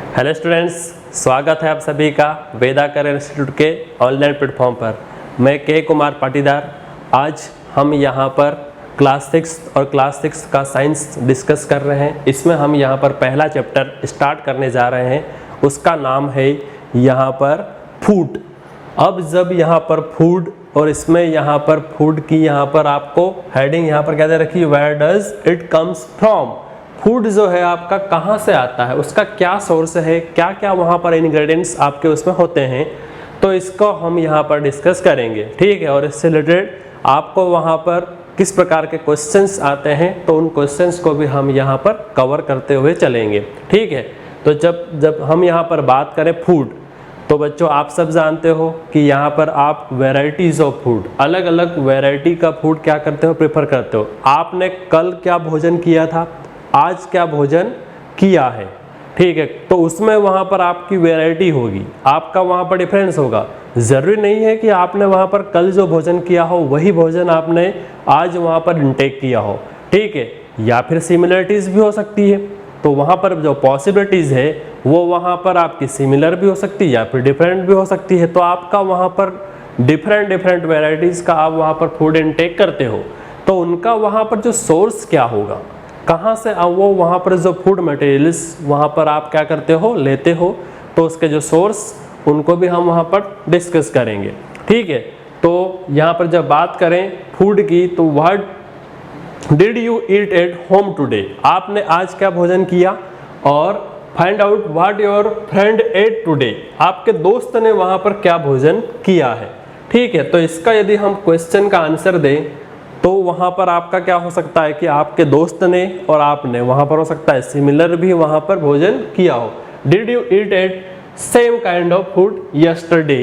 Hello students, स्वागत है आप सभी का वेदा करियर इंस्टीट्यूट के ऑनलाइन प्लेटफॉर्म पर। मैं के कुमार पाटीदार। आज हम यहाँ पर क्लास 6 और क्लास 6 का साइंस डिस्कस कर रहे हैं। इसमें हम यहाँ पर पहला चैप्टर स्टार्ट करने जा रहे हैं, उसका नाम है यहाँ पर फूड। अब जब यहाँ पर फूड और इसमें यहाँ पर फूड की यहाँ पर आपको हेडिंग यहाँ पर क्या दे रखी है, where does it comes from. Food जो है आपका कहाँ से आता है, उसका क्या सोर्स है, क्या क्या वहाँ पर इंग्रेडिएंट्स आपके उसमें होते हैं, तो इसको हम यहाँ पर डिस्कस करेंगे। ठीक है, और इससे रिलेटेड आपको वहाँ पर किस प्रकार के क्वेश्चंस आते हैं, तो उन क्वेश्चंस को भी हम यहाँ पर कवर करते हुए चलेंगे। ठीक है, तो जब हम यहाँ पर बात करें फूड, तो बच्चों आप सब जानते हो कि यहाँ पर आप वेराइटीज़ ऑफ फूड, अलग अलग वेराइटी का फूड क्या करते हो, प्रेफर करते हो। आपने कल क्या भोजन किया था, आज क्या भोजन किया है, ठीक है, तो उसमें वहाँ पर आपकी वैरायटी होगी, आपका वहाँ पर डिफरेंस होगा। ज़रूरी नहीं है कि आपने वहाँ पर कल जो भोजन किया हो वही भोजन आपने आज वहाँ पर इंटेक किया हो। ठीक है, या फिर सिमिलरिटीज़ भी हो सकती है, तो वहाँ पर जो पॉसिबिलिटीज़ है वो वहाँ पर आपकी सिमिलर भी हो सकती है या फिर डिफरेंट भी हो सकती है। तो आपका वहाँ पर डिफरेंट वेराइटीज़ का आप वहाँ पर फूड इंटेक करते हो, तो उनका वहाँ पर जो सोर्स क्या होगा, कहाँ से वो वहाँ पर जो फूड मटेरियल्स वहाँ पर आप क्या करते हो, लेते हो, तो उसके जो सोर्स उनको भी हम वहाँ पर डिस्कस करेंगे। ठीक है, तो यहाँ पर जब बात करें फूड की, तो what did you eat at home today, आपने आज क्या भोजन किया, और find out what your friend at today, आपके दोस्त ने वहाँ पर क्या भोजन किया है। ठीक है, तो इसका यदि हम क्वेश्चन का आंसर दें तो वहाँ पर आपका क्या हो सकता है कि आपके दोस्त ने और आपने वहाँ पर हो सकता है सिमिलर भी वहाँ पर भोजन किया हो। Did you eat at same kind of food yesterday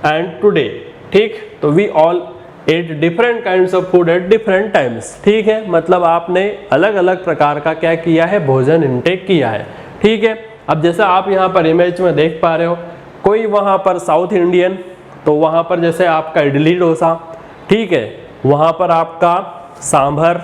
and today. ठीक, तो we all ate different kinds of food at different times. ठीक है, मतलब आपने अलग अलग प्रकार का क्या किया है, भोजन इंटेक किया है। ठीक है, अब जैसे आप यहाँ पर इमेज में देख पा रहे हो, कोई वहाँ पर साउथ इंडियन, तो वहाँ पर जैसे आपका इडली डोसा, ठीक है, वहाँ पर आपका सांभर,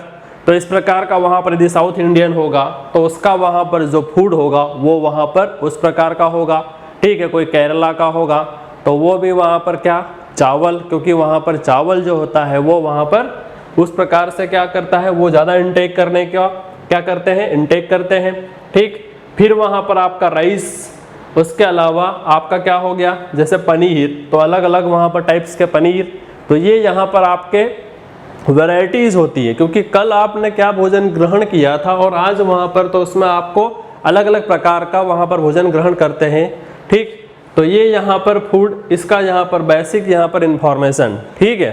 तो इस प्रकार का वहाँ पर यदि साउथ इंडियन होगा तो उसका वहाँ पर जो फूड होगा वो वहाँ पर उस प्रकार का होगा। ठीक है, कोई केरला का होगा तो वो भी वहाँ पर क्या, चावल, क्योंकि वहाँ पर चावल जो होता है वो वहाँ पर उस प्रकार से क्या करता है, वो ज़्यादा इंटेक करने का क्या करते हैं, इंटेक करते हैं। ठीक, फिर वहाँ पर आपका राइस, उसके अलावा आपका क्या हो गया, जैसे पनीर, तो अलग अलग वहाँ पर टाइप्स के पनीर, तो ये यहाँ पर आपके वैरायटीज़ होती है, क्योंकि कल आपने क्या भोजन ग्रहण किया था और आज वहाँ पर तो उसमें आपको अलग अलग प्रकार का वहाँ पर भोजन ग्रहण करते हैं। ठीक, तो ये यहाँ पर फूड, इसका यहाँ पर बेसिक यहाँ पर इंफॉर्मेशन। ठीक है,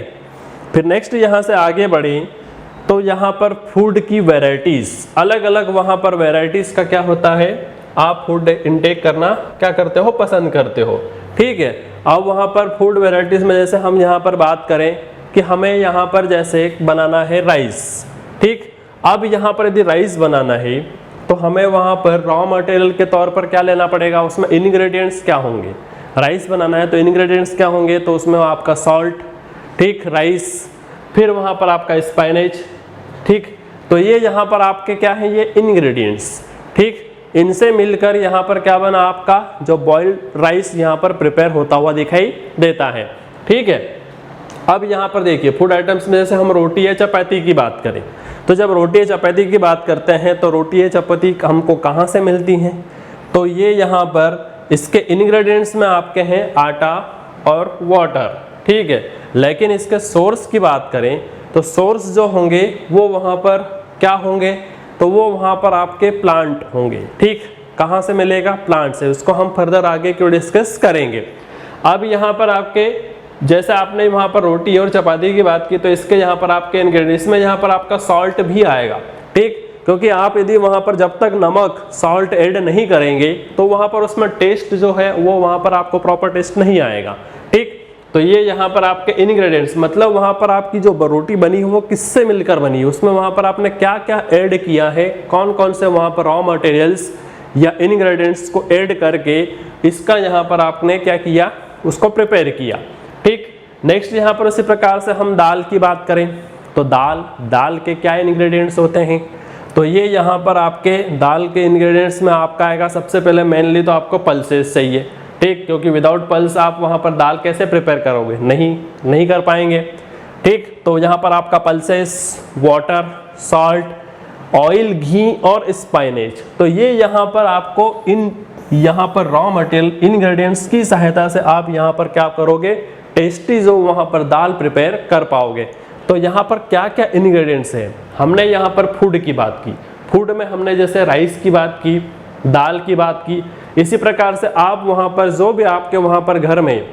फिर नेक्स्ट यहाँ से आगे बढ़े तो यहाँ पर फूड की वैरायटीज़, अलग अलग वहाँ पर वैरायटीज़ का क्या होता है, आप फूड इंटेक करना क्या करते हो, पसंद करते हो। ठीक है, अब वहाँ पर फूड वैरायटीज़ में जैसे हम यहाँ पर बात करें कि हमें यहाँ पर जैसे बनाना है राइस। ठीक, अब यहाँ पर यदि राइस बनाना है तो हमें वहाँ पर रॉ मटेरियल के तौर पर क्या लेना पड़ेगा, उसमें इंग्रेडिएंट्स क्या होंगे। राइस बनाना है तो इंग्रेडिएंट्स क्या होंगे, तो उसमें आपका सॉल्ट, ठीक, राइस, फिर वहाँ पर आपका स्पाइनेच। ठीक, तो ये यहाँ पर आपके क्या है, ये इंग्रेडिएंट्स। ठीक, इनसे मिलकर यहाँ पर क्या बना, आपका जो बॉइल्ड राइस यहाँ पर प्रिपेयर होता हुआ दिखाई देता है। ठीक है, अब यहाँ पर देखिए फूड आइटम्स में जैसे हम रोटी या चपाती की बात करें, तो जब रोटी या चपाती की बात करते हैं तो रोटी या चपाती हमको कहाँ से मिलती हैं, तो ये यहाँ पर इसके इंग्रेडिएंट्स में आपके हैं आटा और वाटर। ठीक है, लेकिन इसके सोर्स की बात करें तो सोर्स जो होंगे वो वहाँ पर क्या होंगे, तो वो वहाँ पर आपके प्लांट होंगे। ठीक, कहाँ से मिलेगा, प्लांट से, उसको हम फर्दर आगे क्यों डिस्कस करेंगे। अब यहाँ पर आपके जैसे आपने वहाँ पर रोटी और चपाती की बात की, तो इसके यहाँ पर आपके इंग्रेडिएंट्स में यहाँ पर आपका सॉल्ट भी आएगा। ठीक, क्योंकि आप यदि वहाँ पर जब तक नमक सॉल्ट ऐड नहीं करेंगे तो वहाँ पर उसमें टेस्ट जो है वो वहाँ पर आपको प्रॉपर टेस्ट नहीं आएगा। ठीक, तो ये यहाँ पर आपके इंग्रेडिएंट्स, मतलब वहाँ पर आपकी जो रोटी बनी है वो किससे मिलकर बनी है, उसमें वहाँ पर आपने क्या क्या ऐड किया है, कौन कौन से वहाँ पर रॉ मटेरियल्स या इंग्रेडिएंट्स को ऐड करके इसका यहाँ पर आपने क्या किया, उसको प्रिपेयर किया। ठीक, नेक्स्ट यहाँ पर उसी प्रकार से हम दाल की बात करें तो दाल के क्या इंग्रेडिएंट्स होते हैं, तो ये यहाँ पर आपके दाल के इंग्रेडिएंट्स में आपका आएगा सबसे पहले मेनली तो आपको पल्सेस चाहिए, ठीक, क्योंकि विदाउट पल्स आप वहाँ पर दाल कैसे प्रिपेयर करोगे, नहीं कर पाएंगे, ठीक। तो यहाँ पर आपका पल्सेस, वाटर, सॉल्ट, ऑयल, घी और स्पाइनेज। तो ये यहाँ पर आपको यहाँ पर रॉ मटेरियल इंग्रेडिएंट्स की सहायता से आप यहाँ पर क्या करोगे, टेस्टी जो वहाँ पर दाल प्रिपेयर कर पाओगे। तो यहाँ पर क्या क्या इंग्रेडिएंट्स हैं, हमने यहाँ पर फूड की बात की, फूड में हमने जैसे राइस की बात की, दाल की बात की, इसी प्रकार से आप वहाँ पर जो भी आपके वहाँ पर घर में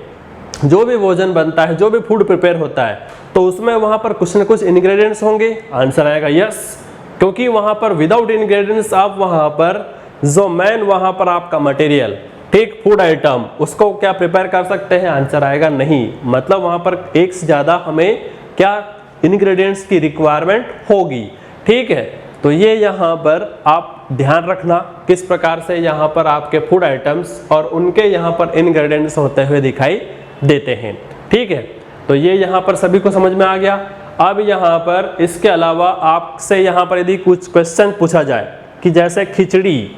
जो भी भोजन बनता है, जो भी फूड प्रिपेयर होता है, तो उसमें वहाँ पर कुछ न कुछ इंग्रेडिएंट्स होंगे। आंसर आएगा यस, क्योंकि वहाँ पर विदाउट इंग्रेडिएंट्स आप वहाँ पर जो मेन वहाँ पर आपका मटेरियल, ठीक, फूड आइटम, उसको क्या प्रिपेयर कर सकते हैं, आंसर आएगा नहीं। मतलब वहाँ पर एक से ज़्यादा हमें क्या इंग्रेडिएंट्स की रिक्वायरमेंट होगी, ठीक है। तो ये यहाँ पर आप ध्यान रखना किस प्रकार से यहाँ पर आपके फूड आइटम्स और उनके यहाँ पर इंग्रेडिएंट्स होते हुए दिखाई देते हैं, ठीक है। तो ये यहाँ पर सभी को समझ में आ गया। अब यहाँ पर इसके अलावा आपसे यहाँ पर यदि कुछ क्वेश्चन पूछा जाए कि जैसे खिचड़ी,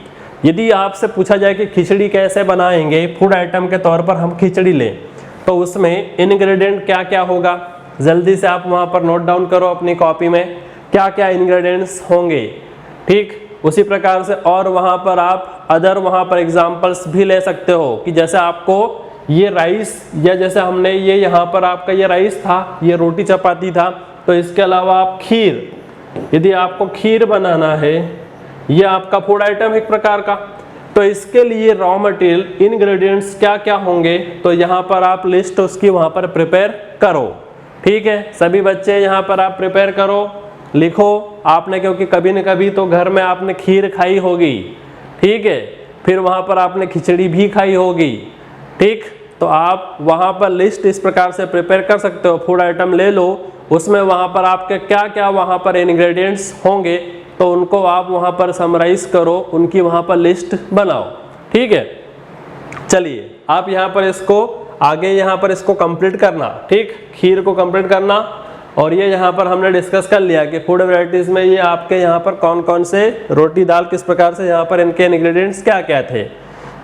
यदि आपसे पूछा जाए कि खिचड़ी कैसे बनाएंगे, फूड आइटम के तौर पर हम खिचड़ी लें, तो उसमें इंग्रेडिएंट क्या क्या होगा, जल्दी से आप वहाँ पर नोट डाउन करो अपनी कॉपी में क्या क्या इंग्रेडिएंट्स होंगे, ठीक। उसी प्रकार से और वहाँ पर आप अदर वहाँ पर एग्जाम्पल्स भी ले सकते हो कि जैसे आपको ये राइस, या जैसे हमने ये यहाँ पर आपका ये राइस था, ये रोटी चपाती था, तो इसके अलावा आप खीर, यदि आपको खीर बनाना है, ये आपका फूड आइटम एक प्रकार का, तो इसके लिए रॉ मटेरियल इंग्रेडिएंट्स क्या क्या होंगे, तो यहाँ पर आप लिस्ट उसकी वहाँ पर प्रिपेयर करो, ठीक है। सभी बच्चे यहाँ पर आप प्रिपेयर करो, लिखो आपने, क्योंकि कभी न कभी तो घर में आपने खीर खाई होगी, ठीक है, फिर वहाँ पर आपने खिचड़ी भी खाई होगी, ठीक। तो आप वहाँ पर लिस्ट इस प्रकार से प्रिपेयर कर सकते हो, फूड आइटम ले लो, उसमें वहाँ पर आपके क्या क्या वहाँ पर इंग्रेडिएंट्स होंगे, तो उनको आप वहाँ पर समराइज करो, उनकी वहाँ पर लिस्ट बनाओ, ठीक है। चलिए आप यहाँ पर इसको आगे यहाँ पर इसको कंप्लीट करना, ठीक, खीर को कंप्लीट करना। और ये यहाँ पर हमने डिस्कस कर लिया कि फूड वैरायटीज में ये आपके यहाँ पर कौन कौन से रोटी दाल किस प्रकार से यहाँ पर इनके इंग्रेडिएंट्स क्या क्या थे।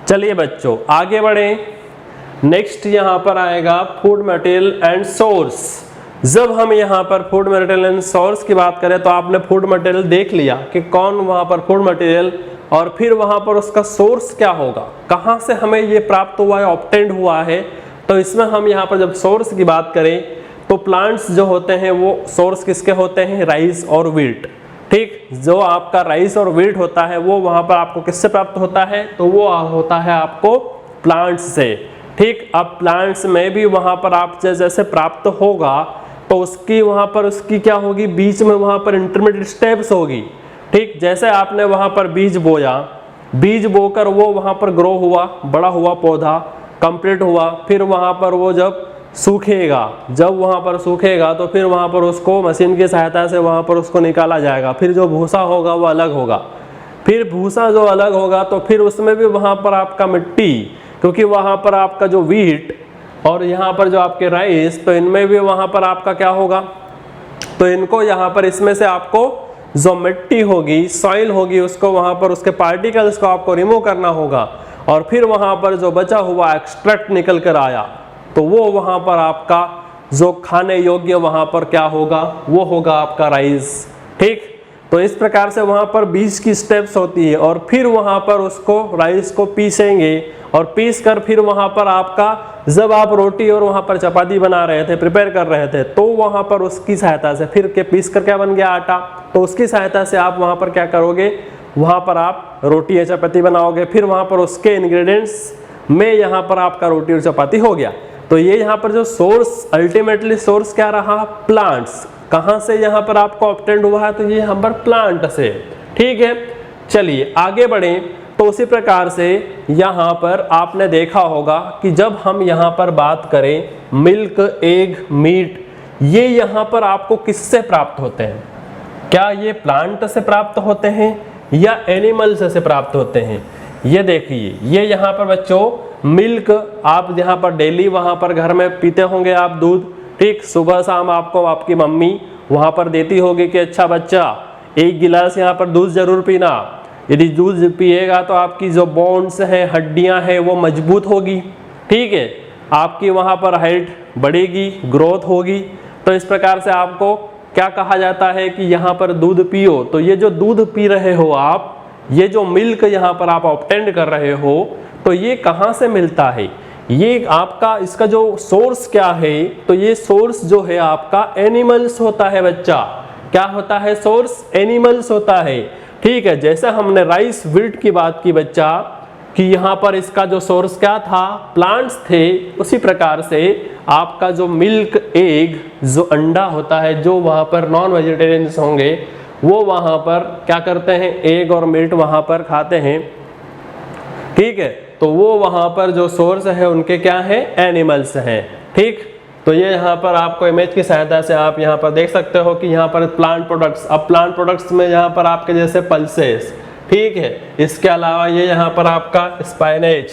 चलिए बच्चों आगे बढ़ें। नेक्स्ट यहाँ पर आएगा फूड मटेरियल एंड सोर्स। जब हम यहाँ पर फूड मटेरियल एंड सोर्स की बात करें तो आपने फूड मटेरियल देख लिया कि कौन वहाँ पर फूड मटेरियल, और फिर वहाँ पर उसका सोर्स क्या होगा, कहाँ से हमें ये प्राप्त हुआ है, ऑब्टेंड हुआ है। तो इसमें हम यहाँ पर जब सोर्स की बात करें तो प्लांट्स जो होते हैं वो सोर्स किसके होते हैं, राइस और व्हीट, ठीक। जो आपका राइस और व्हीट होता है वो वहाँ पर आपको किससे प्राप्त होता है, तो वो होता है आपको प्लांट्स से, ठीक। अब प्लांट्स में भी वहाँ पर आप जैसे प्राप्त होगा तो उसकी वहाँ पर उसकी क्या होगी, बीच में वहाँ पर इंटरमीडिएट स्टेप्स होगी, ठीक। जैसे आपने वहाँ पर बीज बोया, बीज बोकर वो वहाँ पर ग्रो हुआ, बड़ा हुआ, पौधा कंप्लीट हुआ, फिर वहाँ पर वो जब सूखेगा, जब वहाँ पर सूखेगा तो फिर वहाँ पर उसको मशीन की सहायता से वहाँ पर उसको निकाला जाएगा। फिर जो भूसा होगा वो अलग होगा, फिर भूसा जो अलग होगा तो फिर उसमें भी वहाँ पर आपका मिट्टी, क्योंकि वहाँ पर आपका जो व्हीट और यहाँ पर जो आपके राइस, तो इनमें भी वहाँ पर आपका क्या होगा, तो इनको यहाँ पर इसमें से आपको जो मिट्टी होगी, सॉइल होगी, उसको वहाँ पर उसके पार्टिकल्स को आपको रिमूव करना होगा, और फिर वहाँ पर जो बचा हुआ एक्सट्रैक्ट निकल कर आया तो वो वहाँ पर आपका जो खाने योग्य वहाँ पर क्या होगा, वो होगा आपका राइस, ठीक। तो इस प्रकार से वहाँ पर बीज की स्टेप्स होती है, और फिर वहाँ पर उसको राइस को पीसेंगे, और पीस कर फिर वहाँ पर आपका जब आप रोटी और वहाँ पर चपाती बना रहे थे, प्रिपेयर कर रहे थे, तो वहाँ पर उसकी सहायता से फिर के पीस कर क्या बन गया, आटा, तो उसकी सहायता से आप वहाँ पर क्या करोगे, वहाँ पर आप रोटी या चपाती बनाओगे। फिर वहाँ पर उसके इंग्रेडिएंट्स में यहाँ पर आपका रोटी और चपाती हो गया। तो ये यहाँ पर जो सोर्स, अल्टीमेटली सोर्स क्या रहा, प्लांट्स। कहाँ से यहाँ पर आपको ऑब्टेंड हुआ है, तो ये यहाँ पर प्लांट से, ठीक है। चलिए आगे बढ़ें। तो उसी प्रकार से यहाँ पर आपने देखा होगा कि जब हम यहाँ पर बात करें मिल्क, एग, मीट, ये यहाँ पर आपको किससे प्राप्त होते हैं, क्या ये प्लांट से प्राप्त होते हैं या एनिमल्स से प्राप्त होते हैं। ये देखिए, ये यहाँ पर बच्चों मिल्क आप यहाँ पर डेली वहाँ पर घर में पीते होंगे आप दूध, ठीक। सुबह शाम आपको आपकी मम्मी वहाँ पर देती होगी कि अच्छा बच्चा 1 गिलास यहाँ पर दूध जरूर पीना। यदि दूध पिएगा तो आपकी जो बोन्स हैं, हड्डियां हैं, वो मजबूत होगी। ठीक है, आपकी वहाँ पर हाइट बढ़ेगी, ग्रोथ होगी। तो इस प्रकार से आपको क्या कहा जाता है कि यहाँ पर दूध पियो। तो ये जो दूध पी रहे हो आप, ये जो मिल्क यहाँ पर आप ऑब्टेन कर रहे हो, तो ये कहाँ से मिलता है? ये आपका इसका जो सोर्स क्या है? तो ये सोर्स जो है आपका एनिमल्स होता है बच्चा। क्या होता है? सोर्स एनिमल्स होता है। ठीक है, जैसे हमने राइस व्हीट की बात की बच्चा कि यहाँ पर इसका जो सोर्स क्या था? प्लांट्स थे। उसी प्रकार से आपका जो मिल्क, एग, जो अंडा होता है, जो वहाँ पर नॉन वेजिटेरियंस होंगे वो वहाँ पर क्या करते हैं? एग और मीट वहाँ पर खाते हैं। ठीक है, तो वो वहाँ पर जो सोर्स है उनके क्या है? एनिमल्स हैं। ठीक, तो ये यहाँ पर आपको इमेज की सहायता से आप यहाँ पर देख सकते हो कि यहाँ पर प्लांट प्रोडक्ट्स। अब प्लांट प्रोडक्ट्स में यहाँ पर आपके जैसे पल्सेस, ठीक है, इसके अलावा ये यहाँ पर आपका स्पाइनेच,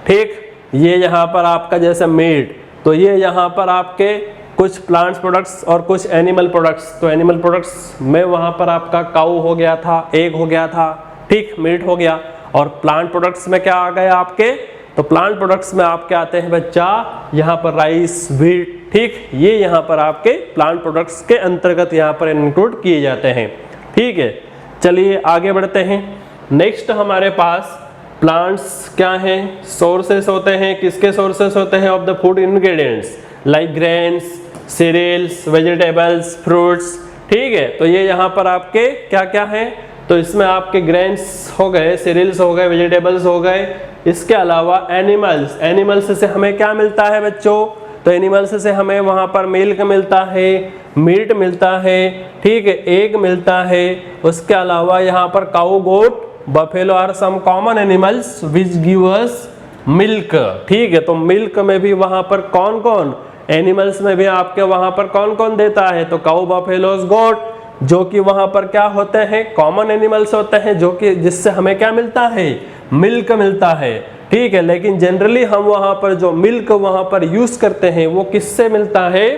ठीक, ये यहाँ पर आपका जैसे मीट। तो ये यहाँ पर आपके कुछ प्लांट्स प्रोडक्ट्स और कुछ एनिमल प्रोडक्ट्स। तो एनिमल प्रोडक्ट्स में वहाँ पर आपका काऊ हो गया था, एग हो गया था, ठीक, मीट हो गया। और प्लांट प्रोडक्ट्स में क्या आ गए आपके? तो प्लांट प्रोडक्ट्स में आपके आते हैं बच्चा यहाँ पर राइस, व्हीट, ठीक, ये यहाँ पर आपके प्लांट प्रोडक्ट्स के अंतर्गत यहाँ पर इंक्लूड किए जाते हैं। ठीक है, चलिए आगे बढ़ते हैं। नेक्स्ट हमारे पास प्लांट्स क्या हैं? सोर्सेस होते हैं। किसके सोर्सेस होते हैं? Of the food ingredients like grains, cereals, vegetables, fruits. ठीक है, तो ये यहाँ पर आपके क्या क्या हैं? तो इसमें आपके ग्रेन्स हो गए, सीरियल्स हो गए, वेजिटेबल्स हो गए। इसके अलावा एनिमल्स, एनिमल्स से हमें क्या मिलता है बच्चों? तो एनिमल्स से हमें वहाँ पर मिल्क मिलता है, मीट मिलता है, ठीक है, एग मिलता है। उसके अलावा यहाँ पर cow, goat, buffalo are some common animals which give us milk. ठीक है, तो मिल्क में भी वहाँ पर कौन कौन? एनिमल्स में भी आपके वहाँ पर कौन कौन देता है? तो काऊ, बफेलोस, गोट, जो कि वहां पर क्या होते हैं? कॉमन एनिमल्स होते हैं, जो कि जिससे हमें क्या मिलता है? मिल्क मिलता है। ठीक है, लेकिन जनरली हम वहां पर जो मिल्क वहां पर यूज करते हैं वो किससे मिलता है?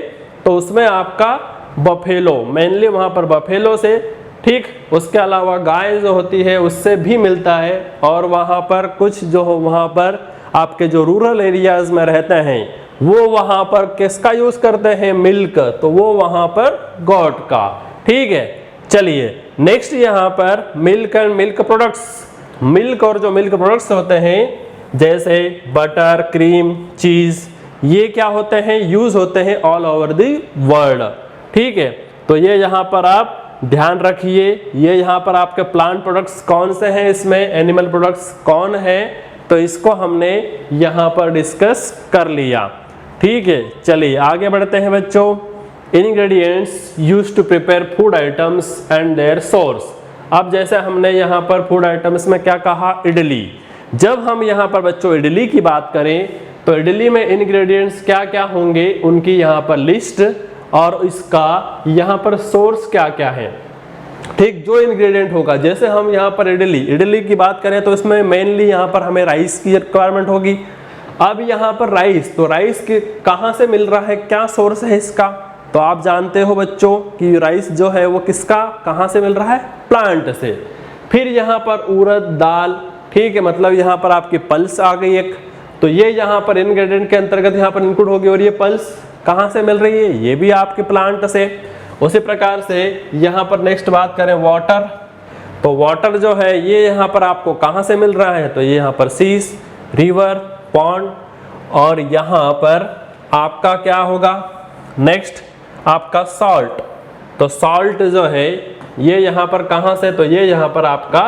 तो उसमें आपका बफेलो, मेनली वहां पर बफेलो से, ठीक, उसके अलावा गाय जो होती है उससे भी मिलता है। और वहां पर कुछ जो वहां पर आपके जो रूरल एरियाज में रहते हैं वो वहां पर किसका यूज करते हैं? मिल्क। तो वो वहां पर गॉट का। ठीक है, चलिए नेक्स्ट यहाँ पर milk and milk products. Milk और जो मिल्क प्रोडक्ट्स होते हैं जैसे बटर, क्रीम, चीज, ये क्या होते हैं? यूज होते हैं ऑल ओवर द वर्ल्ड। ठीक है, तो ये यहाँ पर आप ध्यान रखिए। ये यहाँ पर आपके प्लांट प्रोडक्ट्स कौन से हैं? इसमें एनिमल प्रोडक्ट्स कौन है? तो इसको हमने यहाँ पर डिस्कस कर लिया। ठीक है, चलिए आगे बढ़ते हैं बच्चों। Ingredients used to prepare food items and their source। अब जैसे हमने यहाँ पर फूड आइटम्स में क्या कहा? इडली। जब हम यहाँ पर बच्चों इडली की बात करें तो इडली में इंग्रेडिएंट्स क्या क्या होंगे उनकी यहाँ पर लिस्ट, और इसका यहाँ पर सोर्स क्या क्या है। ठीक, जो इंग्रेडिएंट होगा, जैसे हम यहाँ पर इडली की बात करें तो इसमें मेनली यहाँ पर हमें राइस की रिक्वायरमेंट होगी। अब यहाँ पर राइस, तो राइस के कहाँ से मिल रहा है? क्या सोर्स है इसका? तो आप जानते हो बच्चों कि राइस जो है वो किसका, कहाँ से मिल रहा है? प्लांट से। फिर यहाँ पर उड़द दाल, ठीक है, मतलब यहाँ पर आपकी पल्स आ गई एक, तो ये यहाँ पर इंग्रेडिएंट के अंतर्गत यहाँ पर इंक्लूड होगी। और ये पल्स कहाँ से मिल रही है? ये भी आपके प्लांट से। उसी प्रकार से यहाँ पर नेक्स्ट बात करें वाटर, तो वाटर जो है ये यहाँ पर आपको कहाँ से मिल रहा है? तो ये यहाँ पर सीस, रिवर, पॉन्ड, और यहाँ पर आपका क्या होगा? नेक्स्ट आपका सॉल्ट। तो सॉल्ट जो है ये यहाँ पर कहाँ से? तो ये यहाँ पर आपका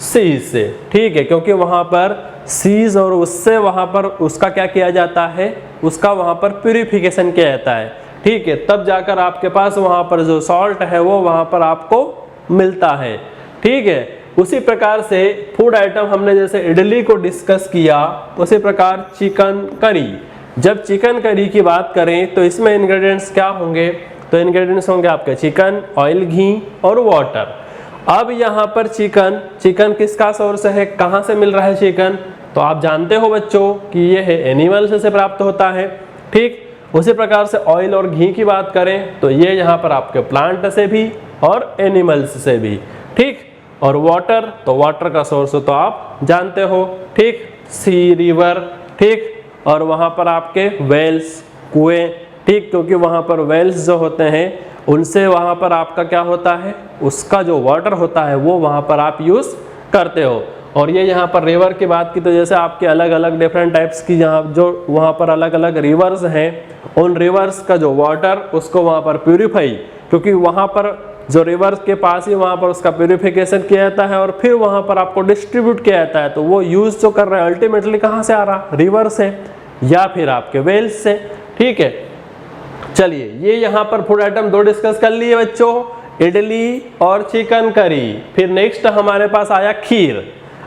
सीज से। ठीक है, क्योंकि वहाँ पर सीज और उससे वहाँ पर उसका क्या किया जाता है? उसका वहाँ पर प्यूरिफिकेशन किया जाता है। ठीक है, तब जाकर आपके पास वहाँ पर जो सॉल्ट है वो वहाँ पर आपको मिलता है। ठीक है, उसी प्रकार से फूड आइटम हमने जैसे इडली को डिस्कस किया, उसी प्रकार चिकन करी। जब चिकन करी की बात करें तो इसमें इंग्रेडिएंट्स क्या होंगे? तो इंग्रेडिएंट्स होंगे आपके चिकन, ऑयल, घी और वाटर। अब यहाँ पर चिकन किसका सोर्स है? कहाँ से मिल रहा है चिकन? तो आप जानते हो बच्चों कि ये है एनिमल्स से प्राप्त होता है। ठीक, उसी प्रकार से ऑयल और घी की बात करें तो ये यहाँ पर आपके प्लांट से भी और एनिमल्स से भी, ठीक। और वाटर, तो वाटर का सोर्स तो आप जानते हो, ठीक, सी, रिवर, ठीक। और वहाँ पर आपके वेल्स, कुएं, ठीक, क्योंकि वहाँ पर वेल्स जो होते हैं उनसे वहाँ पर आपका क्या होता है, उसका जो वाटर होता है वो वहाँ पर आप यूज़ करते हो। और ये यहाँ पर रिवर की बात की तो जैसे आपके अलग अलग डिफरेंट टाइप्स की यहाँ जो वहाँ पर अलग अलग रिवर्स हैं, उन रिवर्स का जो वाटर उसको वहाँ पर प्यूरिफाई, क्योंकि वहाँ पर जो रिवर्स के पास ही वहाँ पर उसका प्यूरिफिकेशन किया जाता है और फिर वहाँ पर आपको डिस्ट्रीब्यूट किया जाता है। तो वो यूज़ जो कर रहे हैं अल्टीमेटली कहाँ से आ रहा, रिवर से या फिर आपके वेल्स से, ठीक है। चलिए, ये यहाँ पर फूड आइटम 2 डिस्कस कर लिए बच्चों, इडली और चिकन करी। फिर नेक्स्ट हमारे पास आया खीर।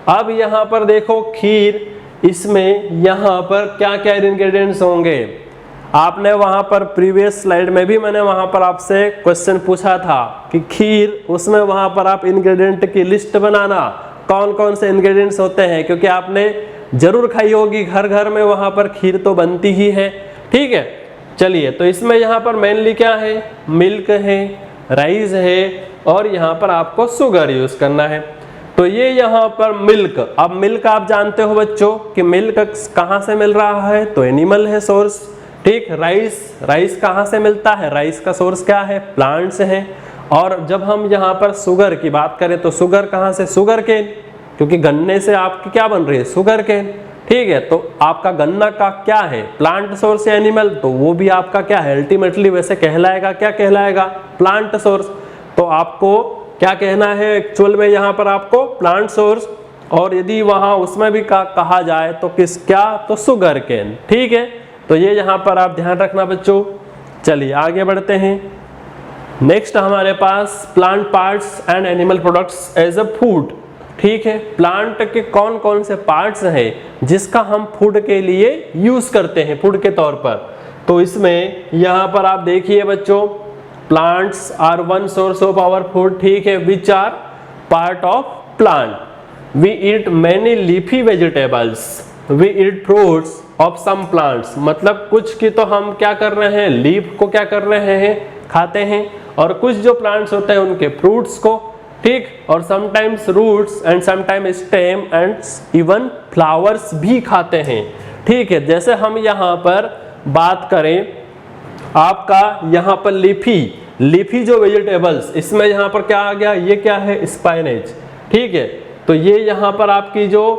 अब यहाँ पर देखो खीर, इसमें यहाँ पर क्या क्या इंग्रेडिएंट्स होंगे। आपने वहाँ पर प्रीवियस स्लाइड में भी मैंने वहाँ पर आपसे क्वेश्चन पूछा था कि खीर, उसमें वहाँ पर आप इंग्रेडिएंट की लिस्ट बनाना, कौन कौन से इंग्रेडिएंट्स होते हैं, क्योंकि आपने जरूर खाई होगी, घर घर में वहाँ पर खीर तो बनती ही है, ठीक है। चलिए, तो इसमें यहाँ पर मेनली क्या है, मिल्क है, राइस है और यहाँ पर आपको शुगर यूज करना है। तो ये यहाँ पर मिल्क, अब मिल्क आप जानते हो बच्चों कि मिल्क कहाँ से मिल रहा है, तो एनिमल है सोर्स, ठीक। राइस कहाँ से मिलता है, राइस का सोर्स क्या है, प्लांट्स है। और जब हम यहाँ पर शुगर की बात करें तो शुगर कहाँ से, शुगर केन, क्योंकि गन्ने से आपकी क्या बन रही है, शुगर केन, ठीक है। तो आपका गन्ना का क्या है, प्लांट सोर्स या एनिमल, तो वो भी आपका क्या है, अल्टीमेटली वैसे कहलाएगा, क्या कहलाएगा, प्लांट सोर्स। तो आपको क्या कहना है एक्चुअल में, यहाँ पर आपको प्लांट सोर्स, और यदि वहाँ उसमें भी कहा जाए तो किस क्या, तो शुगर केन, ठीक है। तो ये यहाँ पर आप ध्यान रखना बच्चों। चलिए आगे बढ़ते हैं। नेक्स्ट हमारे पास plant parts and animal products as a food, ठीक है। प्लांट के कौन कौन से पार्ट्स हैं जिसका हम फूड के लिए यूज करते हैं, फूड के तौर पर। तो इसमें यहाँ पर आप देखिए बच्चों, plants are one source of our food, ठीक है, which are part of plant. We eat many leafy vegetables, we eat fruits of some plants, मतलब कुछ की तो हम क्या कर रहे हैं, लीफ को क्या कर रहे हैं, खाते हैं, और कुछ जो प्लांट्स होते हैं उनके फ्रूट्स को, ठीक। और sometimes roots and sometimes stem and even flowers भी खाते हैं, ठीक है। जैसे हम यहाँ पर बात करें आपका यहाँ पर लीफी जो वेजिटेबल्स, इसमें यहाँ पर क्या आ गया, ये क्या है, स्पाइनेच, ठीक है। तो ये यहाँ पर आपकी जो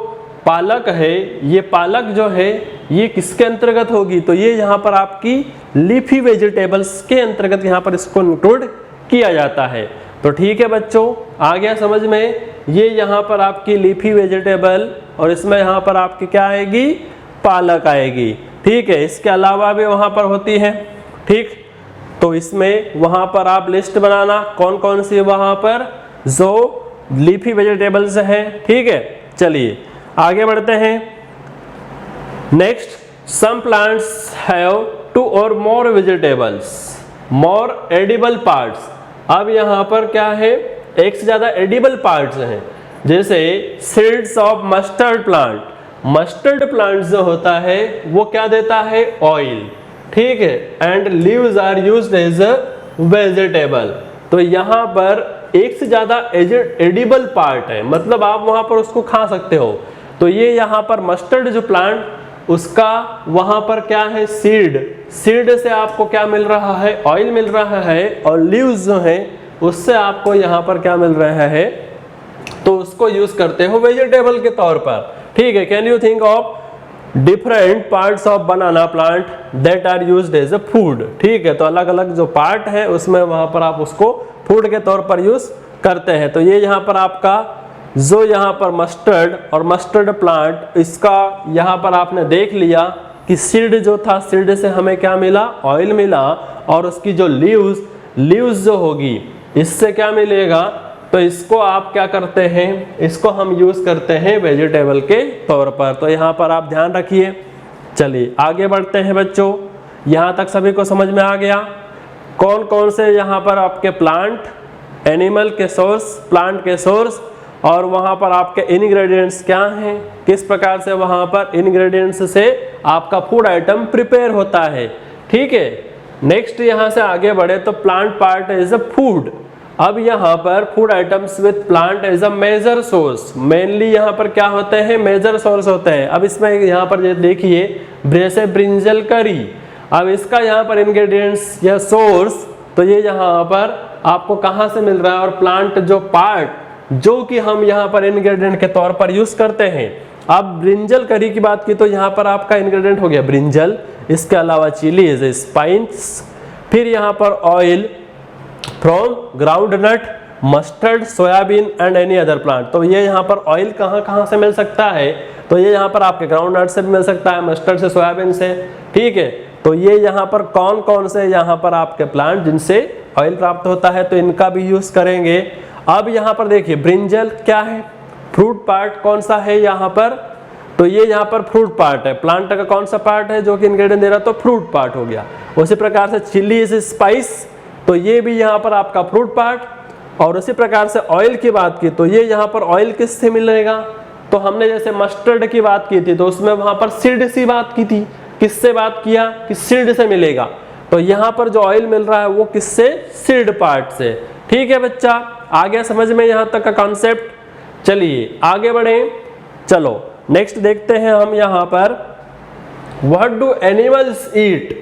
पालक है, ये पालक जो है ये किसके अंतर्गत होगी, तो ये यहाँ पर आपकी लीफी वेजिटेबल्स के अंतर्गत यहाँ पर इसको इंक्लूड किया जाता है। तो ठीक है बच्चों, आ गया समझ में। ये यहाँ पर आपकी लीफी वेजिटेबल और इसमें यहाँ पर आपकी क्या आएगी, पालक आएगी, ठीक है। इसके अलावा भी वहाँ पर होती है, ठीक। तो इसमें वहाँ पर आप लिस्ट बनाना कौन कौन सी वहाँ पर जो लीफी वेजिटेबल्स हैं, ठीक है। चलिए आगे बढ़ते हैं। नेक्स्ट, सम प्लांट्स हैव 2 और मोर वेजिटेबल्स, मोर एडिबल पार्ट्स। अब यहाँ पर क्या है, एक से ज्यादा एडिबल पार्ट्स हैं, जैसे seeds of mustard plant. Mustard plant जो होता है वो क्या देता है, ऑयल, ठीक है। And leaves are used as a vegetable. तो यहाँ पर एक से ज्यादा एडिबल पार्ट है, मतलब आप वहां पर उसको खा सकते हो। तो ये यहाँ पर मस्टर्ड जो प्लांट, उसका वहां पर क्या है, सीड से आपको क्या मिल रहा है, ऑयल मिल रहा है, और लीव्स जो है उससे आपको यहाँ पर क्या मिल रहा है, तो उसको यूज करते हो वेजिटेबल के तौर पर, ठीक है। Can you think of different parts of banana plant that are used as a food, ठीक है। तो अलग अलग जो पार्ट है उसमें वहां पर आप उसको फूड के तौर पर यूज करते हैं। तो ये यहाँ पर आपका जो यहाँ पर मस्टर्ड और मस्टर्ड प्लांट, इसका यहाँ पर आपने देख लिया कि सीड जो था, सीड से हमें क्या मिला, ऑयल मिला, और उसकी जो लीव्स जो होगी इससे क्या मिलेगा, तो इसको आप क्या करते हैं, इसको हम यूज करते हैं वेजिटेबल के तौर पर। तो यहाँ पर आप ध्यान रखिए। चलिए आगे बढ़ते हैं बच्चों, यहाँ तक सभी को समझ में आ गया कौन कौन से यहाँ पर आपके प्लांट, एनिमल के सोर्स, प्लांट के सोर्स, और वहाँ पर आपके इंग्रेडिएंट्स क्या हैं, किस प्रकार से वहाँ पर इंग्रेडिएंट्स से आपका फूड आइटम प्रिपेयर होता है, ठीक है। नेक्स्ट यहाँ से आगे बढ़े तो plant part is a food. अब यहाँ पर food items with plant as a major source, mainly यहाँ पर क्या होते हैं, मेजर सोर्स होते हैं। अब इसमें यहाँ पर ये देखिए जैसे ब्रिंजल करी, अब इसका यहाँ पर इंग्रेडिएंट्स या सोर्स, तो ये यहाँ पर आपको कहाँ से मिल रहा है, और प्लांट जो पार्ट जो कि हम यहाँ पर इंग्रेडिएंट के तौर पर यूज करते हैं। अब ब्रिंजल करी की बात की तो यहाँ पर आपका इंग्रेडिएंट हो गया ब्रिंजल, इसके अलावा चिलीज, स्पाइस, फिर यहाँ पर oil from groundnut, mustard, soybean and any other plant. तो ये यहाँ पर ऑयल कहाँ से मिल सकता है, तो ये यहाँ पर आपके ग्राउंडनट से भी मिल सकता है, मस्टर्ड से, सोयाबीन से, ठीक है। तो ये यहाँ पर कौन कौन से यहाँ पर आपके प्लांट जिनसे ऑयल प्राप्त होता है, तो इनका भी यूज करेंगे। अब यहाँ पर देखिए ब्रिंजल क्या है, फ्रूट पार्ट कौन सा है यहाँ पर, तो ये यहाँ पर फ्रूट पार्ट है, प्लांट का कौन सा पार्ट है जो कि इंग्रेडिएंट दे रहा, तो फ्रूट पार्ट हो गया। उसी प्रकार से चिली स्पाइस, तो ये भी यहाँ पर आपका फ्रूट पार्ट। और उसी प्रकार से ऑयल की बात की तो ये यहाँ पर ऑयल किससे मिलेगा, तो हमने जैसे मस्टर्ड की बात की थी तो उसमें वहां पर सीड सी बात की थी, किससे बात किया कि सीड से मिलेगा। तो यहाँ पर जो ऑयल मिल रहा है वो किससे, सीड पार्ट से, ठीक है बच्चा। आ गया समझ में यहाँ तक का कॉन्सेप्ट। चलिए आगे बढ़े, चलो नेक्स्ट देखते हैं हम यहाँ पर व्हाट डू एनिमल्स ईट।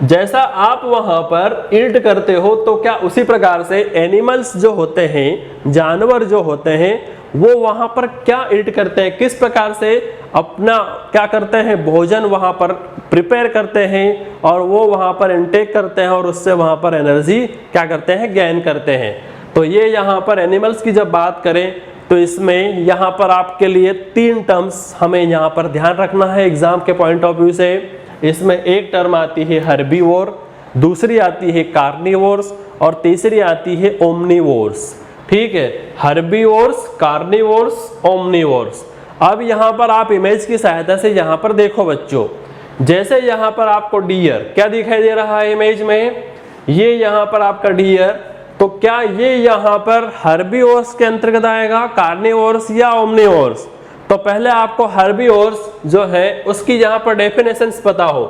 जैसा आप वहां पर ईट करते हो तो क्या उसी प्रकार से एनिमल्स जो होते हैं, जानवर जो होते हैं, वो वहां पर क्या ईट करते हैं, किस प्रकार से अपना क्या करते हैं, भोजन वहां पर प्रिपेयर करते हैं और वो वहां पर इनटेक करते हैं और उससे वहां पर एनर्जी क्या करते हैं, गेन करते हैं। तो ये यहाँ पर एनिमल्स की जब बात करें तो इसमें यहाँ पर आपके लिए 3 टर्म्स हमें यहाँ पर ध्यान रखना है एग्जाम के पॉइंट ऑफ व्यू से। इसमें एक टर्म आती है हर्बीवोर, दूसरी आती है कार्निवोर्स और तीसरी आती है ओमनीवोर्स, ठीक है। Herbivores, carnivores, omnivores. अब यहाँ पर आप इमेज की सहायता से यहाँ पर देखो बच्चों, जैसे यहाँ पर आपको डियर क्या दिखाई दे रहा है इमेज में, ये यहाँ पर आपका डियर, तो क्या ये यहाँ पर हर्बीवोर्स के अंतर्गत आएगा, कार्निवोर्स या ओमनीवोर्स। तो पहले आपको हर्बीवोर्स जो है उसकी यहाँ पर डेफिनेशंस पता हो।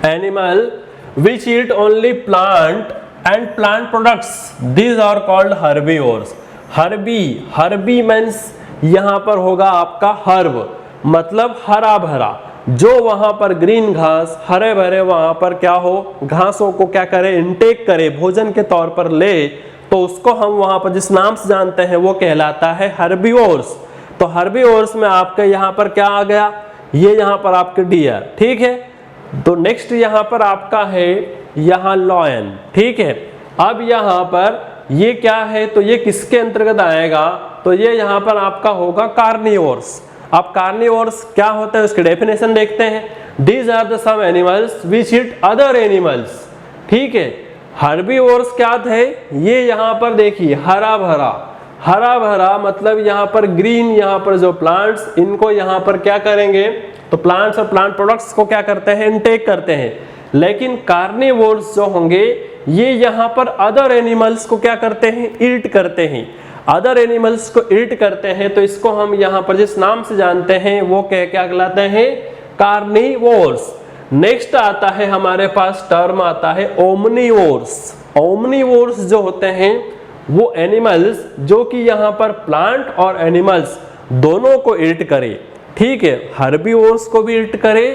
Animal which eat only plant and plant products, these are called herbivores. Herbi means यहाँ पर होगा आपका हर्ब, मतलब हरा भरा, जो वहां पर ग्रीन घास, हरे भरे वहां पर क्या हो, घासों को क्या करे, इनटेक करे, भोजन के तौर पर ले, तो उसको हम वहां पर जिस नाम से जानते हैं वो कहलाता है हर्बीवोर्स। तो हर्बीवोर्स में आपके यहाँ पर क्या आ गया, ये यहाँ पर आपके डियर, ठीक है। तो नेक्स्ट यहाँ पर आपका है यहाँ लॉयन, ठीक है। अब यहाँ पर ये क्या है, तो ये किसके अंतर्गत आएगा, तो ये यहाँ पर आपका होगा कार्निवोर्स। अब कार्निवोर्स क्या होता है उसकी डेफिनेशन देखते हैं। These are the some animals which eat other animals, ठीक है। हर्बीवोर्स क्या थे, ये यहाँ पर देखिए हरा भरा मतलब यहाँ पर ग्रीन, यहाँ पर जो प्लांट्स, इनको यहाँ पर क्या करेंगे, तो प्लांट्स और प्लांट प्रोडक्ट्स को क्या करते हैं, इनटेक करते हैं। लेकिन कार्निवोर्स जो होंगे ये यहाँ पर अदर एनिमल्स को क्या करते हैं, ईट करते हैं। अदर एनिमल्स को ईट करते हैं तो इसको हम यहाँ पर जिस नाम से जानते हैं वो क्या कहलाते हैं, कार्निवोर्स। नेक्स्ट आता है हमारे पास टर्म आता है ओमनीवोर्स। ओमनीवोर्स जो होते हैं वो एनिमल्स जो कि यहाँ पर प्लांट और एनिमल्स दोनों को ईट करे, ठीक है। हर्बीवोर्स को भी ईट करे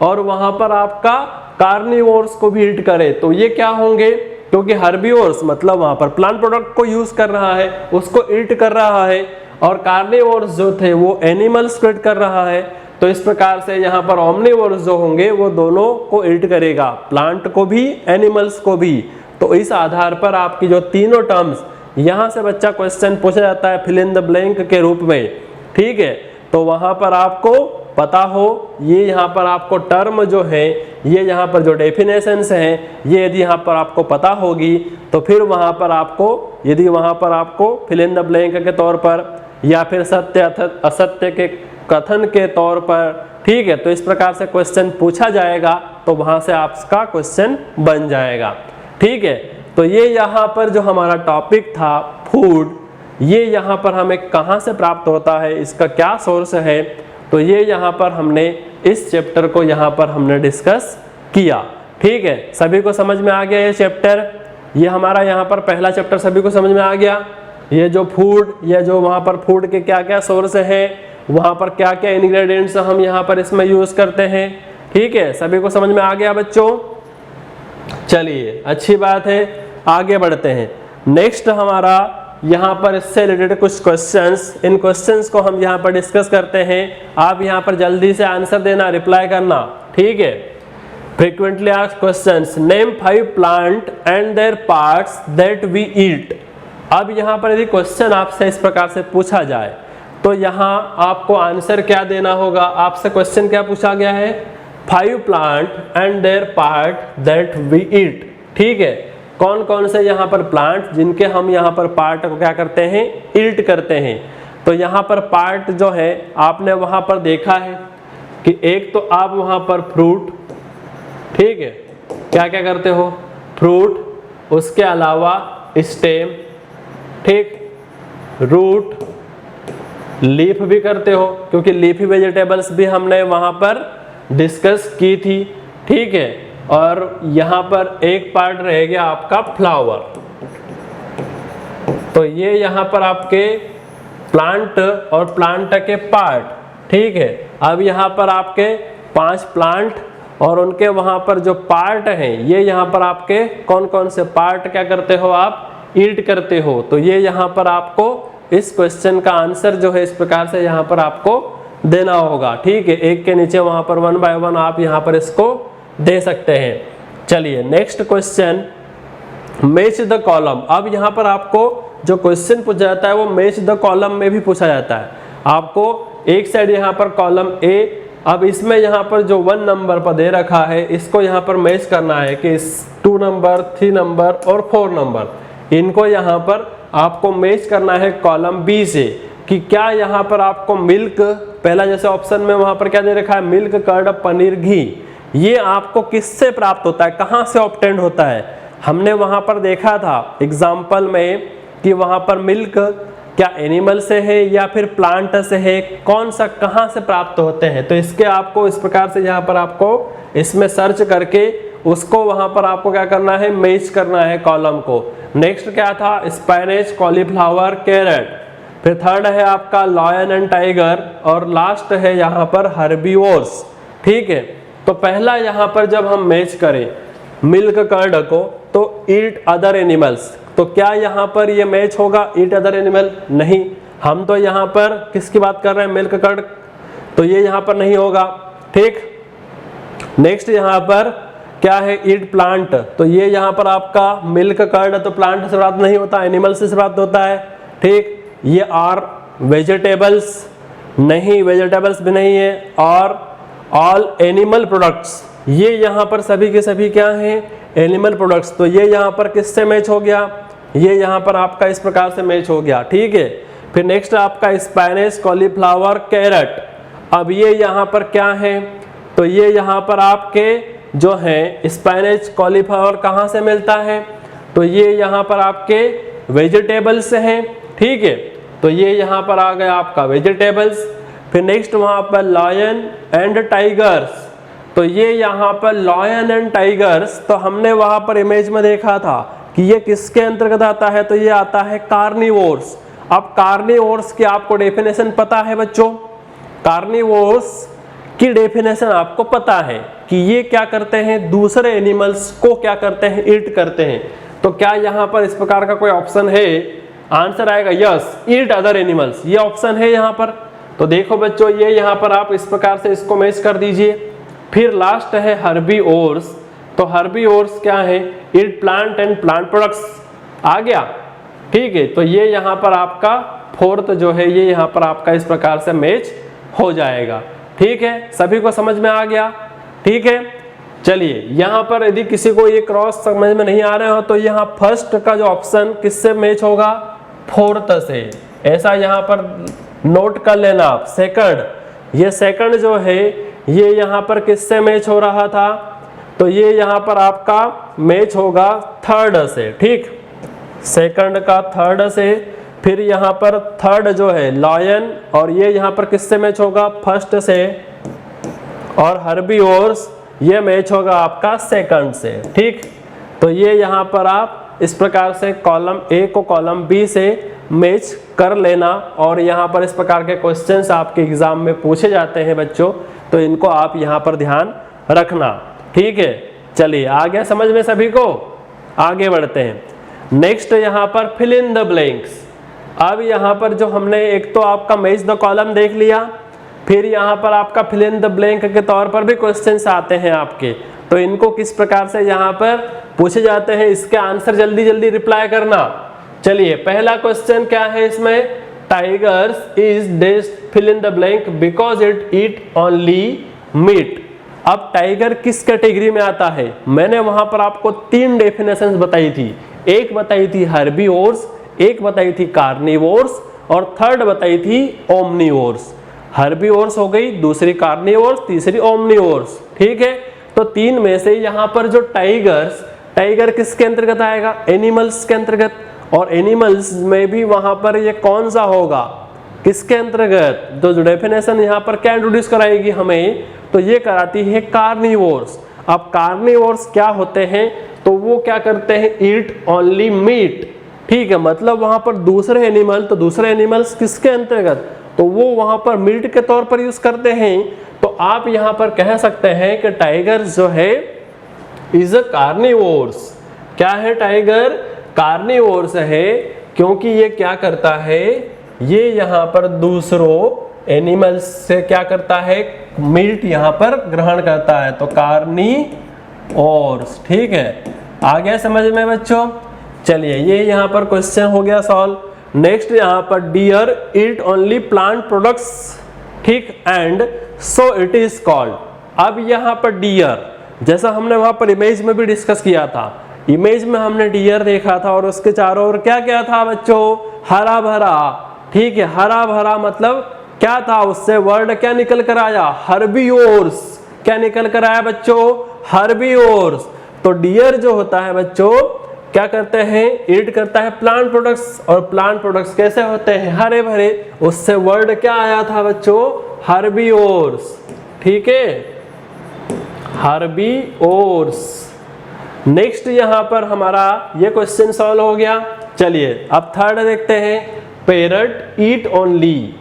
और वहां पर आपका कार्निवोर्स को भी ईट करे। तो ये क्या होंगे, क्योंकि हर्बीवोर्स मतलब वहां पर प्लांट प्रोडक्ट को यूज कर रहा है, उसको ईट कर रहा है, और कार्निवोर्स जो थे वो एनिमल्स को ईट कर रहा है। तो इस प्रकार से यहाँ पर ओमनीवोर्स जो होंगे वो दोनों को ईट करेगा, प्लांट को भी, एनिमल्स को भी। तो इस आधार पर आपकी जो तीनों टर्म्स, यहाँ से बच्चा क्वेश्चन पूछा जाता है फिल इन द ब्लैंक के रूप में, ठीक है। तो वहां पर आपको पता हो, ये यहाँ पर आपको टर्म जो है, ये यहाँ पर जो डेफिनेशंस हैं, ये यदि यहाँ पर आपको पता होगी तो फिर वहां पर आपको, यदि वहां पर आपको फिल इन द ब्लैंक के तौर पर या फिर सत्य असत्य के कथन के तौर पर, ठीक है, तो इस प्रकार से क्वेश्चन पूछा जाएगा तो वहां से आपका क्वेश्चन बन जाएगा, ठीक है। तो ये यहाँ पर जो हमारा टॉपिक था फूड, ये यहाँ पर हमें कहाँ से प्राप्त होता है, इसका क्या सोर्स है, तो ये यहाँ पर हमने इस चैप्टर को यहाँ पर हमने डिस्कस किया, ठीक है। सभी को समझ में आ गया ये चैप्टर। ये हमारा यहाँ पर पहला चैप्टर सभी को समझ में आ गया। ये जो फूड, ये जो वहाँ पर फूड के क्या क्या सोर्स हैं, वहाँ पर क्या क्या इंग्रेडिएंट्स हम यहाँ पर इसमें यूज करते हैं, ठीक है, सभी को समझ में आ गया बच्चों। चलिए अच्छी बात है, आगे बढ़ते हैं। नेक्स्ट हमारा यहाँ पर इससे रिलेटेड कुछ क्वेश्चंस, इन क्वेश्चंस को हम यहाँ पर डिस्कस करते हैं। आप यहाँ पर जल्दी से आंसर देना, रिप्लाई करना, ठीक है। Frequently asked questions, name 5 plant and their parts that we eat. अब यहाँ पर यदि क्वेश्चन आपसे इस प्रकार से पूछा जाए तो यहाँ आपको आंसर क्या देना होगा। आपसे क्वेश्चन क्या पूछा गया है, 5 plant and their part that we eat, ठीक है। कौन कौन से यहाँ पर प्लांट जिनके हम यहाँ पर पार्ट को क्या करते हैं, ईट करते हैं। तो यहाँ पर पार्ट जो है आपने वहाँ पर देखा है कि एक तो आप वहाँ पर फ्रूट, ठीक है, क्या क्या करते हो, फ्रूट, उसके अलावा स्टेम, ठीक, रूट, लीफ भी करते हो, क्योंकि लीफी वेजिटेबल्स भी हमने वहाँ पर डिस्कस की थी, ठीक है। और यहाँ पर एक पार्ट रह गया आपका फ्लावर। तो ये यहाँ पर आपके प्लांट और प्लांट के पार्ट, ठीक है। अब यहाँ पर आपके 5 प्लांट और उनके वहाँ पर जो पार्ट हैं, ये यहाँ पर आपके कौन कौन से पार्ट क्या करते हो, आप ईट करते हो। तो ये यहाँ पर आपको इस क्वेश्चन का आंसर जो है इस प्रकार से यहाँ पर आपको देना होगा, ठीक है। एक के नीचे वहाँ पर 1 बाय 1 आप यहाँ पर इसको दे सकते हैं। चलिए next question, match the column. अब यहाँ पर आपको जो क्वेश्चन पूछा जाता है वो मैच द कॉलम में भी पूछा जाता है। आपको एक साइड यहाँ पर कॉलम ए, अब इसमें यहाँ पर जो 1 नंबर पर दे रखा है इसको यहाँ पर मैच करना है कि 2 नंबर, 3 नंबर और 4 नंबर, इनको यहाँ पर आपको मैच करना है कॉलम बी से कि क्या यहाँ पर आपको मिल्क, पहला जैसे ऑप्शन में वहाँ पर क्या दे रखा है, मिल्क, कर्ड, पनीर, घी, ये आपको किससे प्राप्त होता है, कहाँ से ऑब्टेंड होता है। हमने वहाँ पर देखा था एग्जाम्पल में कि वहाँ पर मिल्क क्या एनिमल से है या फिर प्लांट से है, कौन सा कहाँ से प्राप्त होते हैं। तो इसके आपको इस प्रकार से यहाँ पर आपको इसमें सर्च करके उसको वहाँ पर आपको क्या करना है, मैच करना है कॉलम को। नेक्स्ट क्या था, स्पाइनेच, कॉलीफ्लावर, कैरेट, फिर थर्ड है आपका लायन एंड टाइगर, और लास्ट है यहाँ पर हर्बीवोर्स, ठीक है। तो पहला यहाँ पर जब हम मैच करें मिल्क कर्ड को तो ईट अदर एनिमल्स, तो क्या यहाँ पर ये मैच होगा ईट अदर एनिमल, नहीं। हम तो यहाँ पर किसकी बात कर रहे हैं, मिल्क कर्ड, तो ये यहाँ पर नहीं होगा, ठीक। नेक्स्ट यहाँ पर क्या है, ईट प्लांट, तो ये यहाँ पर आपका मिल्क कर्ड तो प्लांट से प्राप्त नहीं होता, एनिमल से प्राप्त होता है, ठीक। ये आर वेजिटेबल्स, नहीं, वेजिटेबल्स भी नहीं है। और ऑल एनिमल प्रोडक्ट्स, ये यहाँ पर सभी के सभी क्या हैं, एनिमल प्रोडक्ट्स, तो ये यहाँ पर किससे मैच हो गया, ये यहाँ पर आपका इस प्रकार से मैच हो गया, ठीक है। फिर नेक्स्ट आपका स्पाइनेच, कॉलीफ्लावर, कैरेट, अब ये यहाँ पर क्या है, तो ये यहाँ पर आपके जो है स्पाइनेच, कॉलीफ्लावर कहाँ से मिलता है, तो ये यहाँ पर आपके वेजिटेबल्स हैं, ठीक है। तो ये यहाँ पर आ गया आपका वेजिटेबल्स। फिर नेक्स्ट वहाँ पर लायन एंड टाइगर्स, तो ये यहाँ पर लायन एंड टाइगर्स, तो हमने वहाँ पर इमेज में देखा था कि ये किसके अंतर्गत आता है, तो ये आता है कार्निवोर्स। अब कार्निवोर्स की आपको डेफिनेशन पता है बच्चों, कार्निवोर्स की डेफिनेशन आपको पता है कि ये क्या करते हैं, दूसरे एनिमल्स को क्या करते हैं, ईट करते हैं। तो क्या यहाँ पर इस प्रकार का कोई ऑप्शन है, आंसर आएगा यस, ईट अदर एनिमल्स, ये ऑप्शन है यहाँ पर। तो देखो बच्चों, ये यहाँ पर आप इस प्रकार से इसको मैच कर दीजिए। फिर लास्ट है हर्बीवोर्स, तो हर्बीवोर्स क्या है, eat plant and plant products, आ गया, ठीक है। तो ये यहाँ पर आपका फोर्थ जो है ये यहाँ पर आपका इस प्रकार से मैच हो जाएगा, ठीक है। सभी को समझ में आ गया, ठीक है। चलिए यहाँ पर यदि किसी को ये क्रॉस समझ में नहीं आ रहे हो तो यहाँ फर्स्ट का जो ऑप्शन किससे मैच होगा, फोर्थ से, ऐसा यहाँ पर नोट कर लेना आप। सेकंड, ये सेकंड जो है ये यहाँ पर किससे मैच हो रहा था, तो ये यहाँ पर आपका मैच होगा थर्ड से, ठीक, सेकंड का थर्ड से। फिर यहाँ पर थर्ड जो है लायन, और ये यहाँ पर किससे मैच होगा, फर्स्ट से। और हर्बीवोर्स ये मैच होगा आपका सेकंड से, ठीक। तो ये यहाँ पर आप इस प्रकार से कॉलम ए को कॉलम बी से मैच कर लेना। और यहाँ पर इस प्रकार के क्वेश्चंस आपके एग्जाम में पूछे जाते हैं बच्चों, तो इनको आप यहाँ पर ध्यान रखना, ठीक है। चलिए आ गया समझ में सभी को, आगे बढ़ते हैं। नेक्स्ट यहाँ पर फिल इन द ब्लैंक्स। अब यहाँ पर जो हमने एक तो आपका मैच द कॉलम देख लिया, फिर यहाँ पर आपका फिल इन द ब्लैंक के तौर पर भी क्वेश्चंस आते हैं आपके, तो इनको किस प्रकार से यहाँ पर पूछे जाते हैं, इसके आंसर जल्दी जल्दी रिप्लाई करना। चलिए पहला क्वेश्चन क्या है इसमें, tigers is dash fill in the blank because it eat only meat. अब टाइगर किस कैटेगरी में आता है, मैंने वहां पर आपको 3 डेफिनेशंस बताई थी। एक बताई थी हर्बीवोर्स, एक बताई थी कार्निवोर्स और थर्ड बताई थी ओमनिवोर्स। हर्बीवोर्स हो गई, दूसरी कार्निवोर्स, तीसरी ओमनिवोर्स, ठीक है। तो 3 में से यहाँ पर जो टाइगर किसके अंतर्गत आएगा, एनिमल्स के अंतर्गत। और एनिमल्स में भी वहां पर ये कौन सा होगा, किसके अंतर्गत, तो जो डेफिनेशन यहाँ पर क्या इंट्रोड्यूस कराएगी हमें, तो ये कराती है कार्निवोर्स। अब कार्निवोर्स क्या होते हैं, तो वो क्या करते हैं, ईट ओनली मीट, ठीक है। मतलब वहां पर दूसरे एनिमल, तो दूसरे एनिमल्स किसके अंतर्गत, तो वो वहां पर मीट के तौर पर यूज करते हैं। तो आप यहां पर कह सकते हैं कि टाइगर जो है इज अ कार्निवोर्स। क्या है, टाइगर कार्निवोर्स है, क्योंकि ये क्या करता है, ये यहां पर दूसरों एनिमल्स से क्या करता है, मीट यहां पर ग्रहण करता है, तो कार्निवोर्स, ठीक है। आ गया समझ में बच्चों। चलिए ये यहां पर क्वेश्चन हो गया सॉल्व। नेक्स्ट यहाँ पर deer eat only plant products, ठीक, and so it is called. अब यहाँ पर डियर, जैसा हमने वहां पर इमेज में भी डिस्कस किया था, इमेज में हमने डियर देखा था और उसके चारों ओर क्या क्या था बच्चों, हरा भरा, ठीक है। हरा भरा मतलब क्या था, उससे वर्ड क्या निकल कर आया, हर्बीवोर्स। क्या निकल कर आया बच्चों, हर्बीवोर्स। तो डियर जो होता है बच्चों क्या करते हैं, ईट करता है प्लांट प्रोडक्ट्स, और प्लांट प्रोडक्ट्स कैसे होते हैं, हरे भरे, उससे वर्ड क्या आया था बच्चों, हर्बीवोर्स, ठीक है, हर्बीवोर्स। नेक्स्ट यहां पर हमारा ये क्वेश्चन सॉल्व हो गया। चलिए अब थर्ड देखते हैं, पैरट ईट ओनली।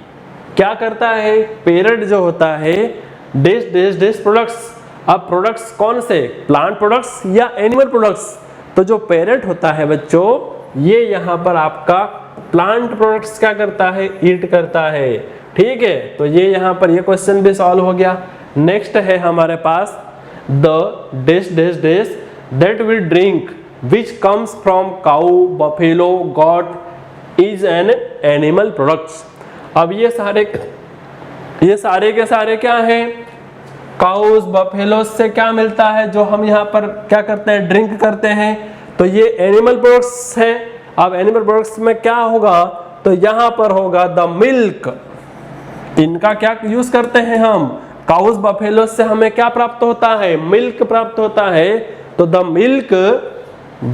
क्या करता है, पैरट जो होता है डिश डिश डिश प्रोडक्ट्स। अब प्रोडक्ट्स कौन से, प्लांट प्रोडक्ट्स या एनिमल प्रोडक्ट्स। तो जो पैरट होता है बच्चों, ये यहाँ पर आपका प्लांट प्रोडक्ट्स क्या करता है, ईट करता है, ठीक है। तो ये यहाँ पर ये क्वेश्चन भी सॉल्व हो गया। नेक्स्ट है हमारे पास the dish dish dish that we drink which comes from cow, buffalo, goat is an animal products. अब ये सारे के सारे क्या हैं, काउस बफेलो से क्या मिलता है, जो हम यहाँ पर क्या करते हैं, ड्रिंक करते हैं, तो ये एनिमल प्रोडक्ट्स है। अब एनिमल प्रोडक्ट्स में क्या होगा, तो यहाँ पर होगा द मिल्क। इनका क्या यूज करते हैं हम, काउस बफेलो से हमें क्या प्राप्त होता है, मिल्क प्राप्त होता है। तो the milk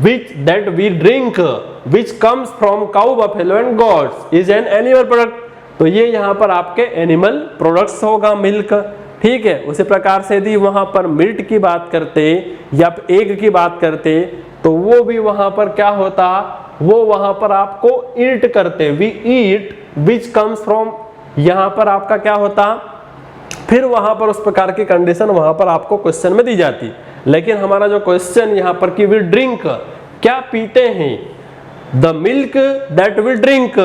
which that we drink which comes from cow, buffalo and goats is an animal product. तो ये यहाँ पर आपके एनिमल प्रोडक्ट्स होगा, मिल्क, ठीक है। उसी प्रकार से यदि वहां पर मिल्क की बात करते या एग की बात करते, तो वो भी वहां पर क्या होता, वो वहां पर आपको ईट करते, we eat which comes from, यहां पर आपका क्या होता, फिर वहां पर उस प्रकार की कंडीशन वहां पर आपको क्वेश्चन में दी जाती। लेकिन हमारा जो क्वेश्चन यहाँ पर कि वी ड्रिंक, क्या पीते हैं, the milk that we drink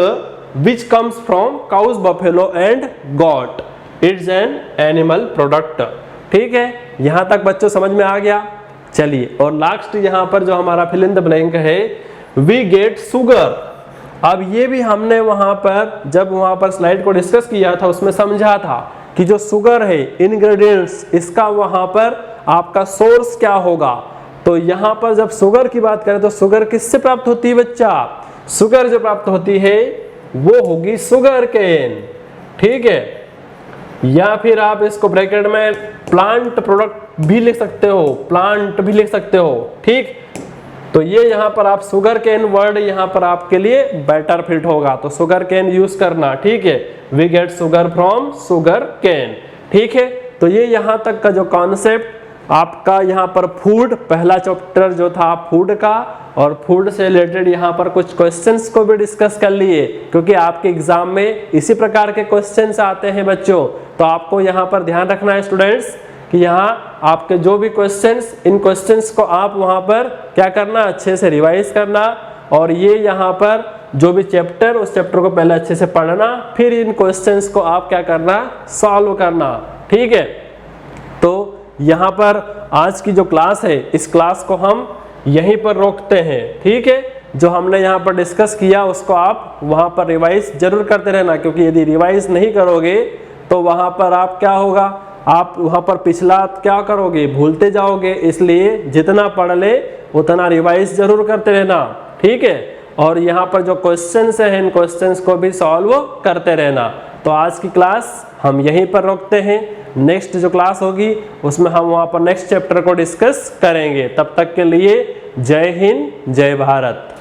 which comes from cows, buffalo and goat, it's an animal product, ठीक है। यहां तक बच्चों समझ में आ गया। चलिए और लास्ट यहां पर जो हमारा फिल इन द ब्लैंक है, वी गेट शुगर। अब ये भी हमने वहां पर जब वहां पर स्लाइड को डिस्कस किया था उसमें समझा था कि जो शुगर है इंग्रेडिएंट्स, इसका वहां पर आपका सोर्स क्या होगा। तो यहां पर जब शुगर की बात करें तो शुगर किससे प्राप्त होती है बच्चा, शुगर जो प्राप्त होती है वो होगी शुगर केन, ठीक है। या फिर आप इसको ब्रैकेट में प्लांट प्रोडक्ट भी लिख सकते हो, प्लांट भी लिख सकते हो, ठीक। तो ये यहाँ पर आप शुगर केन वर्ड यहाँ पर आपके लिए बेटर फिट होगा, तो शुगर केन यूज करना, ठीक है। We get sugar from sugar cane, ठीक है। तो ये यहाँ तक का जो कॉन्सेप्ट आपका यहाँ पर फूड, पहला चैप्टर जो था फूड का, और फूड से रिलेटेड यहाँ पर कुछ क्वेश्चंस को भी डिस्कस कर लिए, क्योंकि आपके एग्जाम में इसी प्रकार के क्वेश्चंस आते हैं बच्चों। तो आपको यहाँ पर ध्यान रखना है स्टूडेंट्स कि यहाँ आपके जो भी क्वेश्चंस, इन क्वेश्चंस को आप वहाँ पर क्या करना, अच्छे से रिवाइज करना, और ये यहाँ पर जो भी चैप्टर, उस चैप्टर को पहले अच्छे से पढ़ना, फिर इन क्वेश्चंस को आप क्या करना, सॉल्व करना। ठीक है, तो यहाँ पर आज की जो क्लास है, इस क्लास को हम यहीं पर रोकते हैं। ठीक है, जो हमने यहाँ पर डिस्कस किया उसको आप वहाँ पर रिवाइज जरूर करते रहना, क्योंकि यदि रिवाइज नहीं करोगे तो वहाँ पर आप क्या होगा, आप वहाँ पर पिछला क्या करोगे, भूलते जाओगे। इसलिए जितना पढ़ ले उतना रिवाइज जरूर करते रहना। ठीक है, और यहाँ पर जो क्वेश्चंस हैं, इन क्वेश्चंस को भी सॉल्व करते रहना। तो आज की क्लास हम यहीं पर रोकते हैं। नेक्स्ट जो क्लास होगी उसमें हम वहाँ पर नेक्स्ट चैप्टर को डिस्कस करेंगे। तब तक के लिए जय हिंद, जय भारत।